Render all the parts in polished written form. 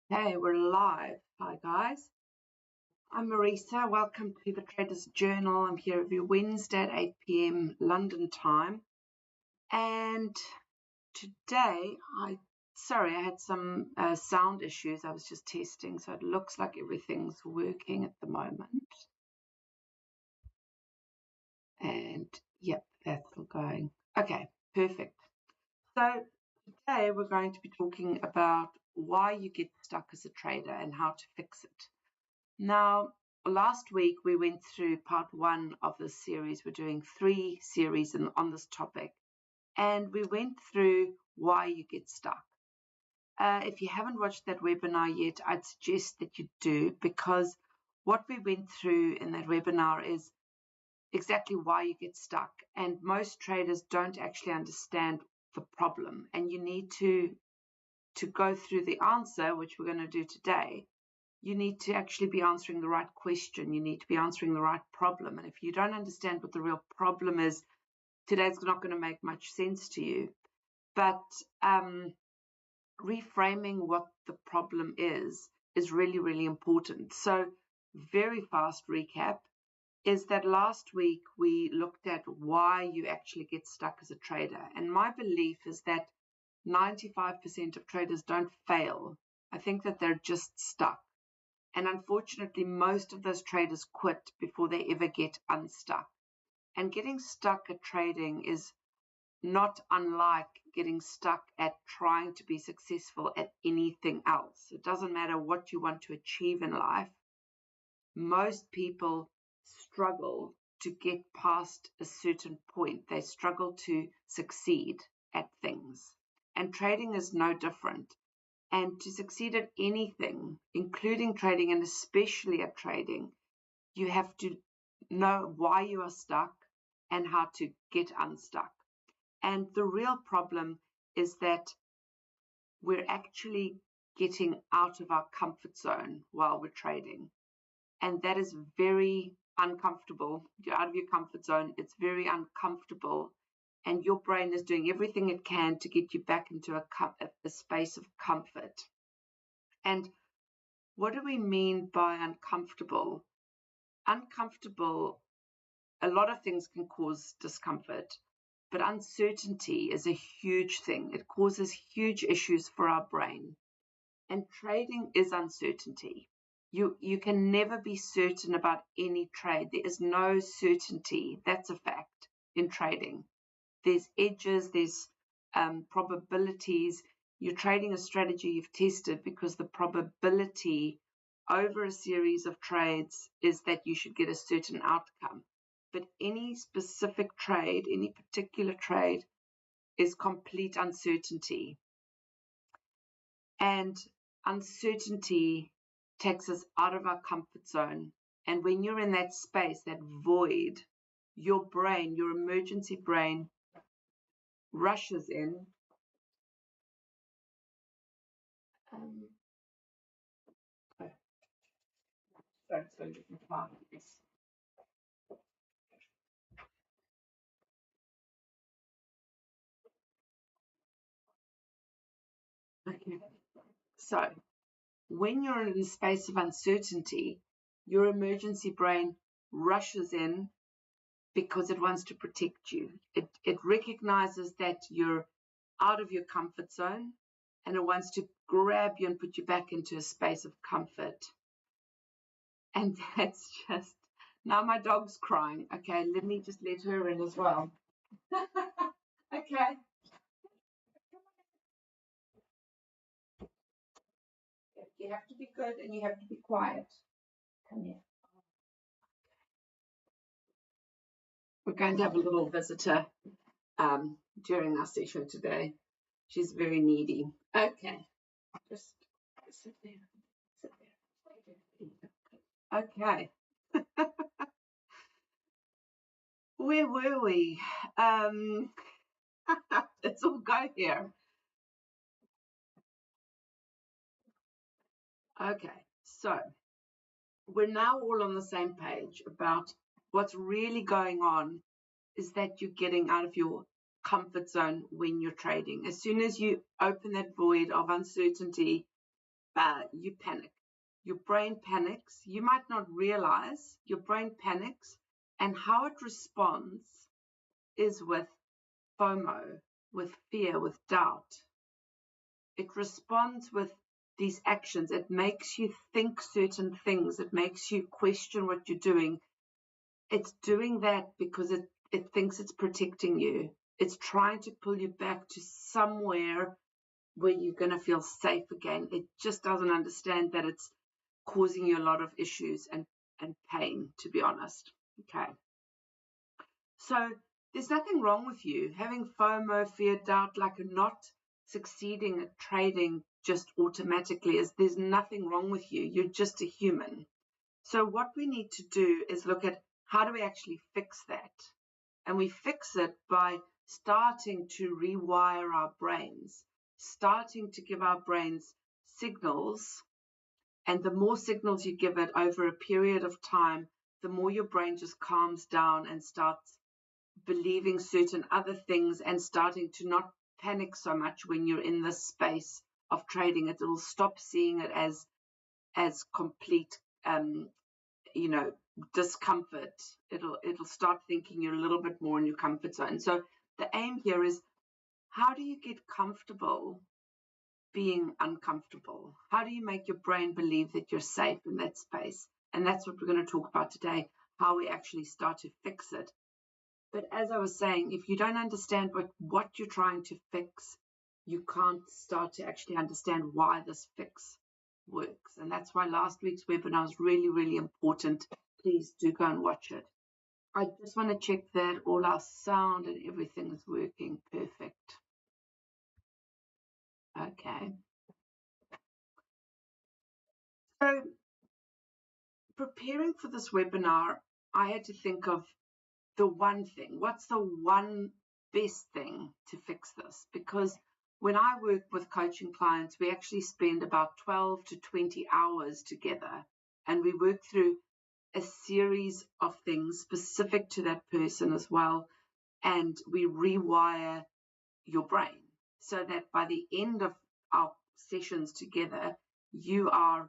Hey, we're live. Hi, guys. I'm Marisa. Welcome to the Traders Journal. I'm here every Wednesday at 8 p.m. London time. And today, I had some sound issues. I was just testing, so it looks like everything's working at the moment. And yep, that's all going. Okay, perfect. So today we're going to be talking about why you get stuck as a trader and how to fix it. Now, last week we went through part one of this series. We're doing 3 series on this topic, and we went through why you get stuck. If you haven't watched that webinar yet, I'd suggest that you do, because what we went through in that webinar is exactly why you get stuck, and most traders don't actually understand the problem, and you need to go through the answer, which we're going to do today. You need to actually be answering the right question. You need to be answering the right problem. And if you don't understand what the real problem is, today's not going to make much sense to you. But reframing what the problem is really, really important. So very fast recap is that last week we looked at why you actually get stuck as a trader. And my belief is that 95% of traders don't fail. I think that they're just stuck. And unfortunately, most of those traders quit before they ever get unstuck. And getting stuck at trading is not unlike getting stuck at trying to be successful at anything else. It doesn't matter what you want to achieve in life. Most people struggle to get past a certain point. They struggle to succeed at things. And trading is no different. And to succeed at anything, including trading and especially at trading, you have to know why you are stuck and how to get unstuck. And the real problem is that we're actually getting out of our comfort zone while we're trading. And that is very uncomfortable. You're out of your comfort zone. It's very uncomfortable. And your brain is doing everything it can to get you back into a space of comfort. And what do we mean by uncomfortable? Uncomfortable, a lot of things can cause discomfort, but uncertainty is a huge thing. It causes huge issues for our brain. And trading is uncertainty. You can never be certain about any trade. There is no certainty. That's a fact in trading. There's edges, there's probabilities. You're trading a strategy you've tested because the probability over a series of trades is that you should get a certain outcome. But any specific trade, any particular trade, is complete uncertainty. And uncertainty takes us out of our comfort zone. And when you're in that space, that void, your brain, your emergency brain, rushes in. Okay. So when you're in a space of uncertainty, your emergency brain rushes in because it wants to protect you. It recognizes that you're out of your comfort zone, and it wants to grab you and put you back into a space of comfort. And that's just, now my dog's crying. Okay, let me just let her in as well. Okay. You have to be good and you have to be quiet. Come here. We're going to have a little visitor during our session today. She's very needy. Okay. Just sit there. Sit there. Okay. Where were we? Let's all go here. Okay, so we're now all on the same page about what's really going on is that you're getting out of your comfort zone when you're trading. As soon as you open that void of uncertainty, you panic. Your brain panics. You might not realize your brain panics, and how it responds is with FOMO, with fear, with doubt. It responds with these actions. It makes you think certain things. It makes you question what you're doing. It's doing that because it thinks it's protecting you. It's trying to pull you back to somewhere where you're going to feel safe again. It just doesn't understand that it's causing you a lot of issues and pain, to be honest. Okay. So there's nothing wrong with you having FOMO, fear, doubt, like not succeeding at trading just automatically. There's nothing wrong with you. You're just a human. So what we need to do is look at how do we actually fix that? And we fix it by starting to rewire our brains, starting to give our brains signals. And the more signals you give it over a period of time, the more your brain just calms down and starts believing certain other things and starting to not panic so much when you're in this space of trading. It will stop seeing it as complete discomfort. It'll start thinking you're a little bit more in your comfort zone. So the aim here is, how do you get comfortable being uncomfortable? How do you make your brain believe that you're safe in that space? And that's what we're going to talk about today, how we actually start to fix it. But as I was saying, if you don't understand what you're trying to fix, you can't start to actually understand why this fix works. And that's why last week's webinar was really, really important. Please do go and watch it. I just want to check that all our sound and everything is working perfect. Okay. So preparing for this webinar, I had to think of the one thing. What's the one best thing to fix this? Because when I work with coaching clients, we actually spend about 12 to 20 hours together, and we work through a series of things specific to that person as well, and we rewire your brain so that by the end of our sessions together, you are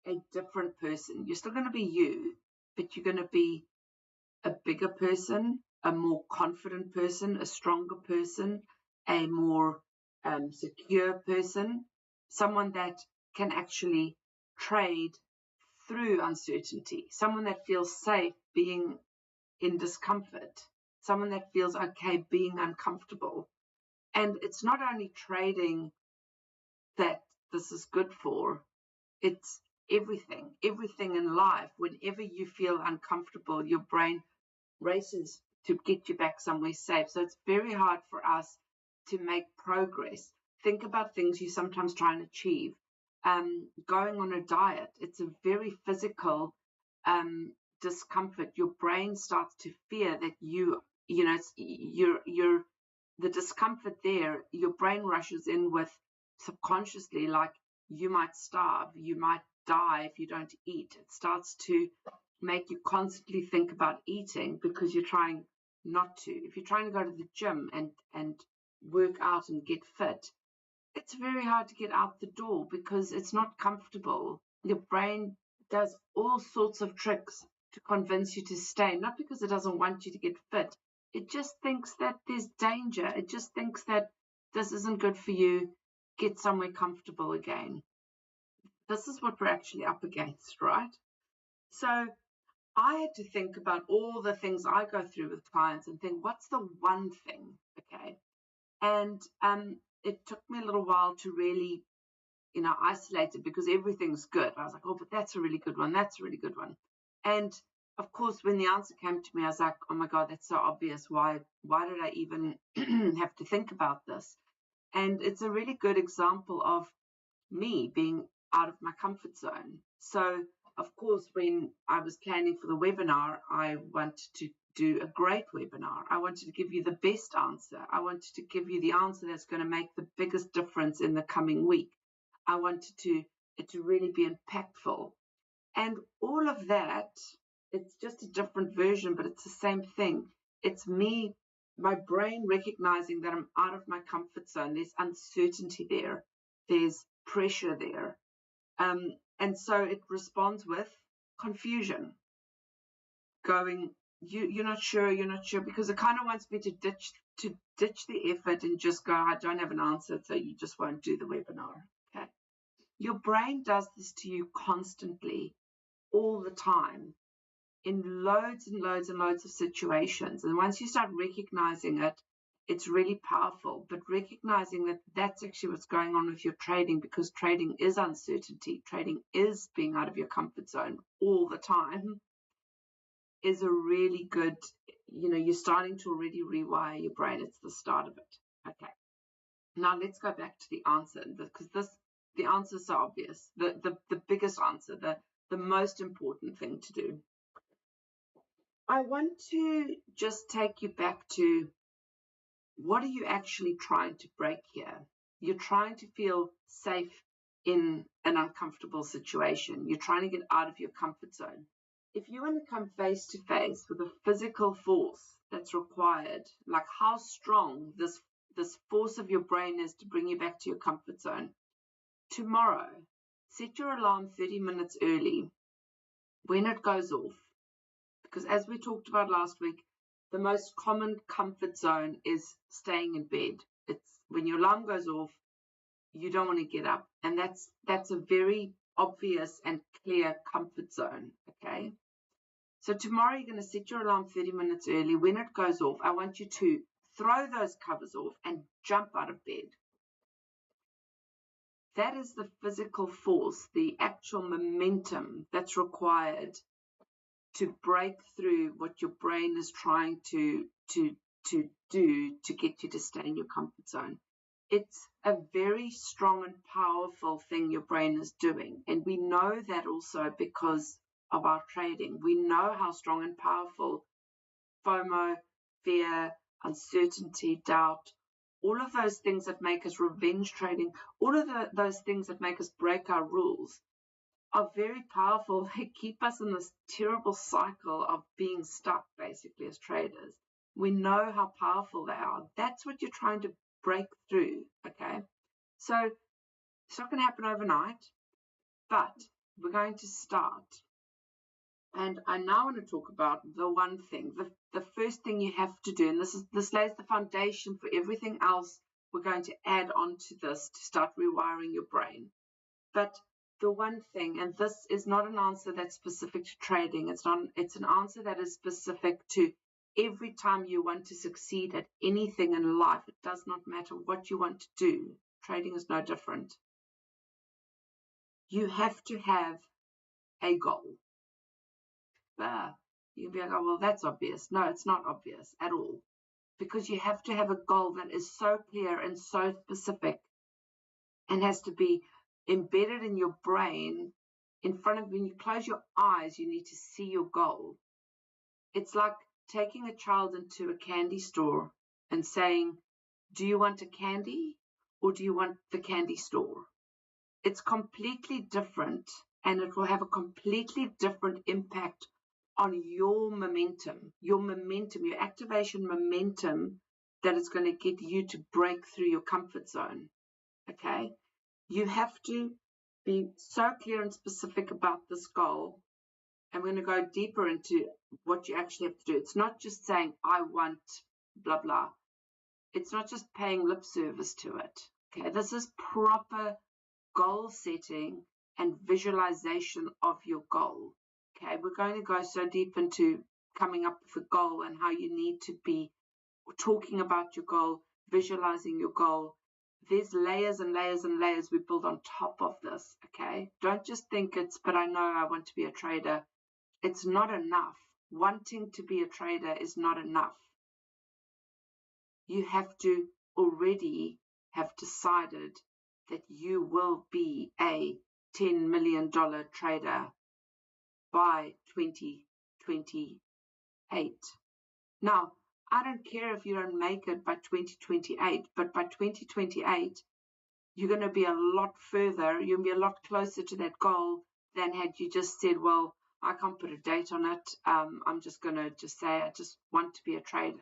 a different person. You're still going to be you, but you're going to be a bigger person, a more confident person, a stronger person, a more secure person, someone that can actually trade through uncertainty, someone that feels safe being in discomfort, someone that feels okay being uncomfortable. And it's not only trading that this is good for, it's everything in life. Whenever you feel uncomfortable, your brain races to get you back somewhere safe. So it's very hard for us to make progress. Think about things you sometimes try and achieve. Going on a diet, it's a very physical discomfort. Your brain starts to fear that you're the discomfort there. Your brain rushes in with subconsciously, like, you might starve, you might die if you don't eat. It starts to make you constantly think about eating because you're trying not to. If you're trying to go to the gym and work out and get fit, it's very hard to get out the door because it's not comfortable. Your brain does all sorts of tricks to convince you to stay, not because it doesn't want you to get fit. It just thinks that there's danger. It just thinks that this isn't good for you. Get somewhere comfortable again. This is what we're actually up against, right? So I had to think about all the things I go through with clients and think, what's the one thing? Okay. And it took me a little while to really, isolate it because everything's good. I was like, oh, but that's a really good one. That's a really good one. And of course, when the answer came to me, I was like, oh my God, that's so obvious. Why did I even have to think about this? And it's a really good example of me being out of my comfort zone. So, of course, when I was planning for the webinar, I wanted to do a great webinar. I wanted to give you the best answer. I wanted to give you the answer that's going to make the biggest difference in the coming week. I wanted it to really be impactful. And all of that, it's just a different version, but it's the same thing. It's me, my brain recognizing that I'm out of my comfort zone. There's uncertainty there. There's pressure there. And so it responds with confusion, going, you're not sure, because it kind of wants me to ditch the effort and just go, I don't have an answer, so you just won't do the webinar. Okay. Your brain does this to you constantly, all the time, in loads and loads and loads of situations. And once you start recognizing it, it's really powerful. But recognizing that that's actually what's going on with your trading, because trading is uncertainty, trading is being out of your comfort zone all the time, is a really good, you're starting to already rewire your brain. It's the start of it. Okay. Now let's go back to the answer, because the answer is so obvious. The biggest answer, the most important thing to do. I want to just take you back to, what are you actually trying to break here? You're trying to feel safe in an uncomfortable situation. You're trying to get out of your comfort zone. If you want to come face to face with a physical force that's required, like how strong this force of your brain is to bring you back to your comfort zone, tomorrow, set your alarm 30 minutes early. When it goes off, because as we talked about last week, the most common comfort zone is staying in bed. It's when your alarm goes off, you don't want to get up. And that's a very obvious and clear comfort zone, okay? So tomorrow you're going to set your alarm 30 minutes early. When it goes off, I want you to throw those covers off and jump out of bed. That is the physical force, the actual momentum that's required to break through what your brain is trying to do to get you to stay in your comfort zone. It's a very strong and powerful thing your brain is doing. And we know that also because of our trading. We know how strong and powerful FOMO, fear, uncertainty, doubt, all of those things that make us revenge trading, all of those things that make us break our rules are very powerful. They keep us in this terrible cycle of being stuck, basically, as traders. We know how powerful they are. That's what you're trying to break through, okay? So it's not going to happen overnight, but we're going to start. And I now want to talk about the one thing, the first thing you have to do, and this lays the foundation for everything else we're going to add on to this to start rewiring your brain. But the one thing, and this is not an answer that's specific to trading, it's an answer that is specific to every time you want to succeed at anything in life. It does not matter what you want to do. Trading is no different. You have to have a goal. You can be like, oh, well, that's obvious. No, it's not obvious at all, because you have to have a goal that is so clear and so specific and has to be embedded in your brain. In front of, when you close your eyes, you need to see your goal. It's like taking a child into a candy store and saying, do you want a candy or do you want the candy store? It's completely different, and it will have a completely different impact on your momentum, your activation momentum that is going to get you to break through your comfort zone. Okay? You have to be so clear and specific about this goal. I'm going to go deeper into what you actually have to do. It's not just saying, I want blah, blah. It's not just paying lip service to it. Okay? This is proper goal setting and visualization of your goal. Okay, we're going to go so deep into coming up with a goal and how you need to be talking about your goal, visualizing your goal. There's layers and layers and layers we build on top of this, okay? Don't just think it's, but I know I want to be a trader. It's not enough. Wanting to be a trader is not enough. You have to already have decided that you will be a $10 million trader by 2028. Now, I don't care if you don't make it by 2028, but by 2028, you're going to be a lot further. You'll be a lot closer to that goal than had you just said, well, I can't put a date on it. I'm just going to just say, I just want to be a trader.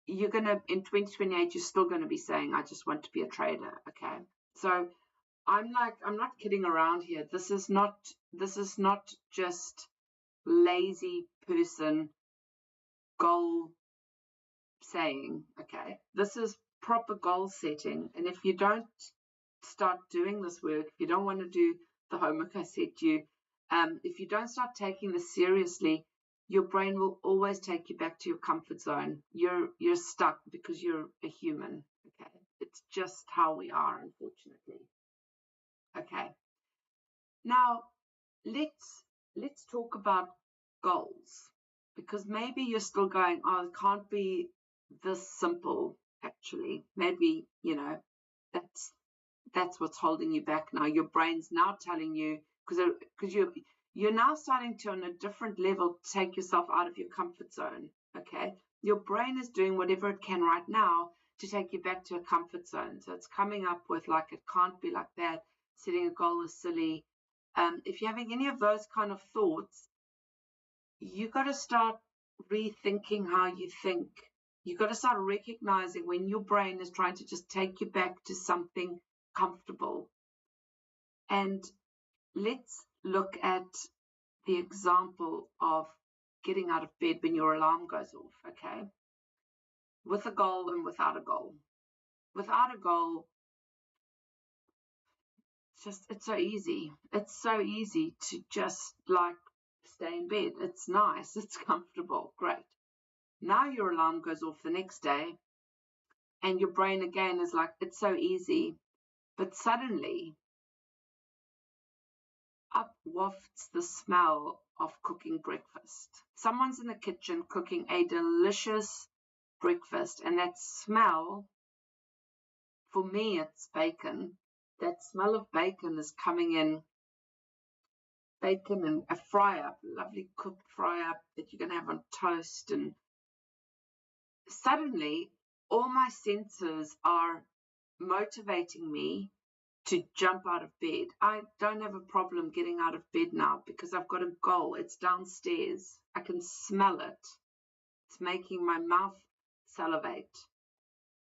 You're going to, in 2028, you're still going to be saying, I just want to be a trader. Okay. So I'm not kidding around here. This is not just lazy person goal saying, okay? This is proper goal setting. And if you don't start doing this work, if you don't want to do the homework I said to you, if you don't start taking this seriously, your brain will always take you back to your comfort zone. You're stuck because you're a human. Okay, it's just how we are, unfortunately. Okay, now let's talk about goals, because maybe you're still going, oh, it can't be this simple. Actually, maybe that's what's holding you back now. Your brain's now telling you, because you're now starting to, on a different level, take yourself out of your comfort zone. Okay, your brain is doing whatever it can right now to take you back to a comfort zone. So it's coming up with like, it can't be like that. Setting a goal is silly. If you're having any of those kind of thoughts, you got to start rethinking how you think. You got to start recognizing when your brain is trying to just take you back to something comfortable. And let's look at the example of getting out of bed when your alarm goes off, okay? With a goal and without a goal. Without a goal, it's so easy. It's so easy to just like stay in bed. It's nice, it's comfortable, great. Now your alarm goes off the next day and your brain again is like, it's so easy. But suddenly up wafts the smell of cooking breakfast. Someone's in the kitchen cooking a delicious breakfast, and that smell, for me, it's bacon. That smell of bacon is coming in. Bacon and a fry-up, lovely cooked fry-up that you're going to have on toast. And suddenly, all my senses are motivating me to jump out of bed. I don't have a problem getting out of bed now because I've got a goal. It's downstairs. I can smell it. It's making my mouth salivate.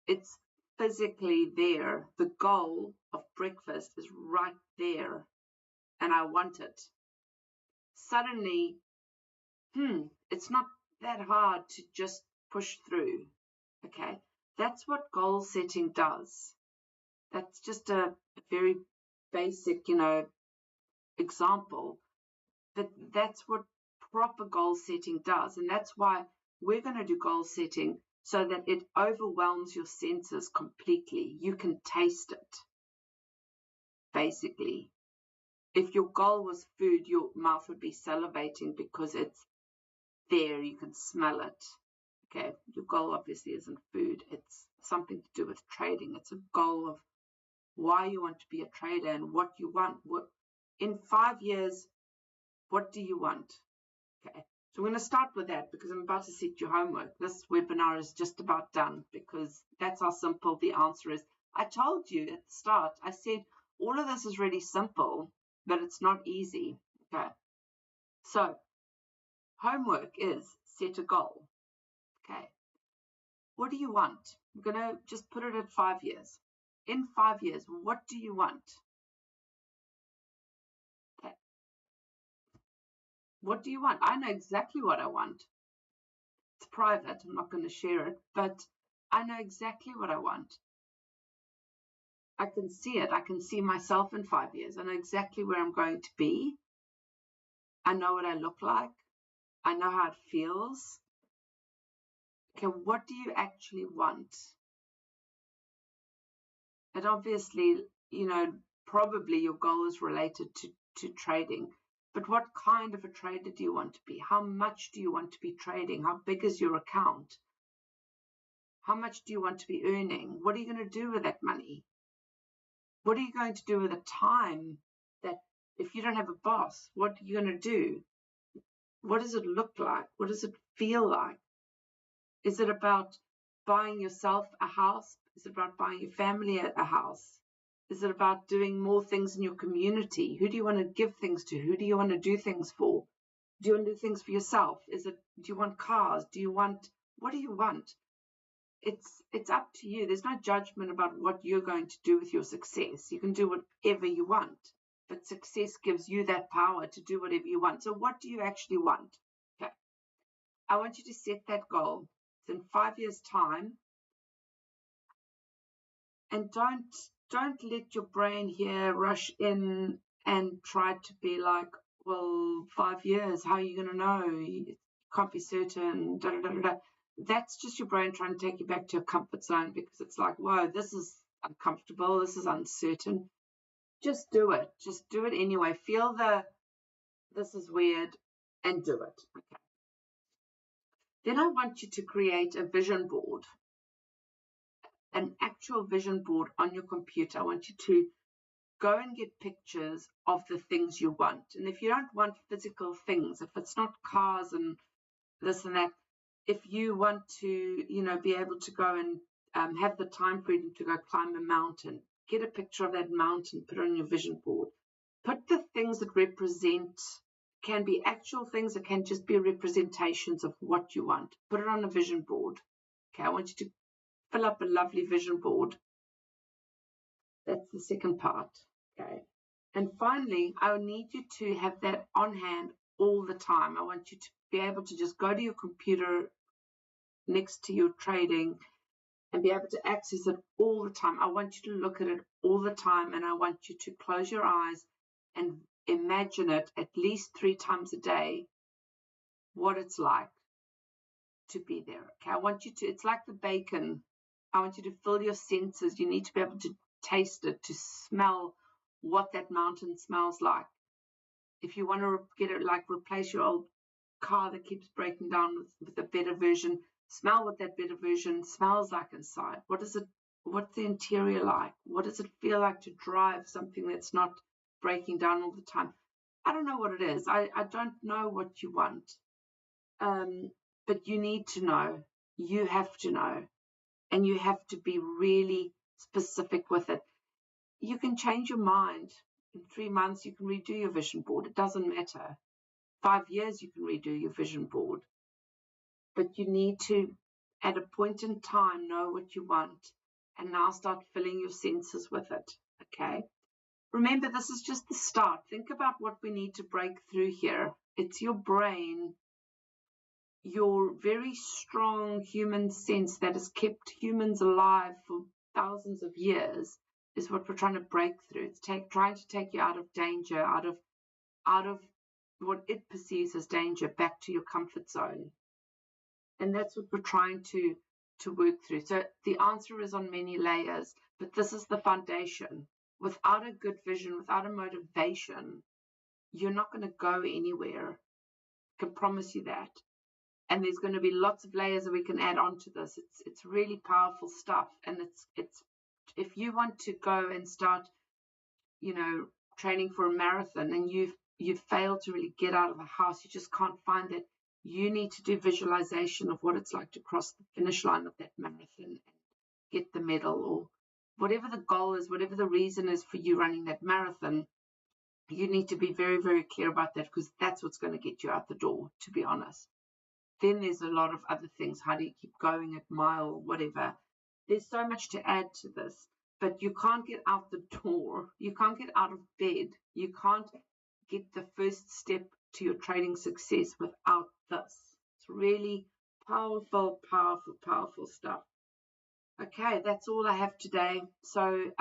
It's physically there. The goal of breakfast is right there, and I want it. Suddenly, it's not that hard to just push through. Okay, that's what goal setting does. That's just a very basic, example. But that's what proper goal setting does. And that's why we're going to do goal setting so that it overwhelms your senses completely. You can taste it, basically. If your goal was food, your mouth would be salivating because it's there. You can smell it. Okay, your goal obviously isn't food. It's something to do with trading. It's a goal of why you want to be a trader and what you want. In 5 years, what do you want? Okay, so we're going to start with that because I'm about to set your homework. This webinar is just about done because that's how simple the answer is. I told you at the start, I said all of this is really simple, but it's not easy. Okay, so homework is set a goal. Okay, what do you want? We're going to just put it at 5 years. In 5 years, what do you want? Okay. What do you want? I know exactly what I want. It's private. I'm not going to share it, but I know exactly what I want. I can see it. I can see myself in 5 years. I know exactly where I'm going to be. I know what I look like. I know how it feels. Okay, what do you actually want? And obviously, probably your goal is related to trading. But what kind of a trader do you want to be? How much do you want to be trading? How big is your account? How much do you want to be earning? What are you going to do with that money? What are you going to do with the time that if you don't have a boss, what are you going to do? What does it look like? What does it feel like? Is it about buying yourself a house? Is it about buying your family a house? Is it about doing more things in your community? Who do you want to give things to? Who do you want to do things for? Do you want to do things for yourself? Do you want cars? What do you want? it's up to you. There's no judgment about what you're going to do with your success. You can do whatever you want, but success gives you that power to do whatever you want. So what do you actually want? Okay, I want you to set that goal. It's in 5 years' time, and don't let your brain here rush in and try to be like, well, 5 years, how are you going to know? You can't be certain. Da, da, da, da. That's just your brain trying to take you back to a comfort zone, because it's like, whoa, this is uncomfortable, this is uncertain. Just do it. Just do it anyway. Feel this is weird, and do it. Okay. Then I want you to create a vision board, an actual vision board on your computer. I want you to go and get pictures of the things you want. And if you don't want physical things, if it's not cars and this and that, if you want to, be able to go and have the time freedom to go climb a mountain, get a picture of that mountain, put it on your vision board. Put the things that represent, can be actual things, it can just be representations of what you want. Put it on a vision board. Okay, I want you to fill up a lovely vision board. That's the second part. Okay. And finally, I need you to have that on hand all the time. I want you to be able to just go to your computer next to your trading and be able to access it all the time. I want you to look at it all the time, and I want you to close your eyes and imagine it at least 3 times a day, what it's like to be there. Okay, I want you to, it's like the bacon. I want you to fill your senses. You need to be able to taste it, to smell what that mountain smells like. If you want to get it, like replace your old car that keeps breaking down with a better version, smell what that better version smells like inside. What's the interior like? What does it feel like to drive something that's not breaking down all the time? I don't know what it is. I don't know what you want. But you need to know. You have to know. And you have to be really specific with it. You can change your mind. In 3 months, you can redo your vision board. It doesn't matter. 5 years, you can redo your vision board. But you need to, at a point in time, know what you want, and now start filling your senses with it. Okay? Remember, this is just the start. Think about what we need to break through here. It's your brain, your very strong human sense that has kept humans alive for thousands of years, is what we're trying to break through. It's trying to take you out of danger, out of what it perceives as danger, back to your comfort zone. And that's what we're trying to work through. So the answer is on many layers, but this is the foundation. Without a good vision, without a motivation, you're not going to go anywhere. I can promise you that. And there's going to be lots of layers that we can add on to this. It's really powerful stuff. And it's if you want to go and start, training for a marathon, and you've failed to really get out of the house, you just can't find it. You need to do visualization of what it's like to cross the finish line of that marathon and get the medal, or whatever the goal is, whatever the reason is for you running that marathon. You need to be very, very clear about that, because that's what's going to get you out the door, to be honest. Then there's a lot of other things. How do you keep going at mile, whatever? There's so much to add to this, but you can't get out the door. You can't get out of bed. You can't get the first step to your trading success without this. It's really powerful, powerful, powerful stuff. Okay, that's all I have today. So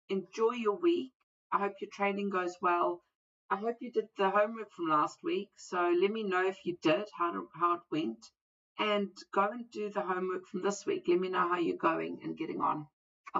enjoy your week. I hope your trading goes well. I hope you did the homework from last week. So let me know if you did, how it went. And go and do the homework from this week. Let me know how you're going and getting on.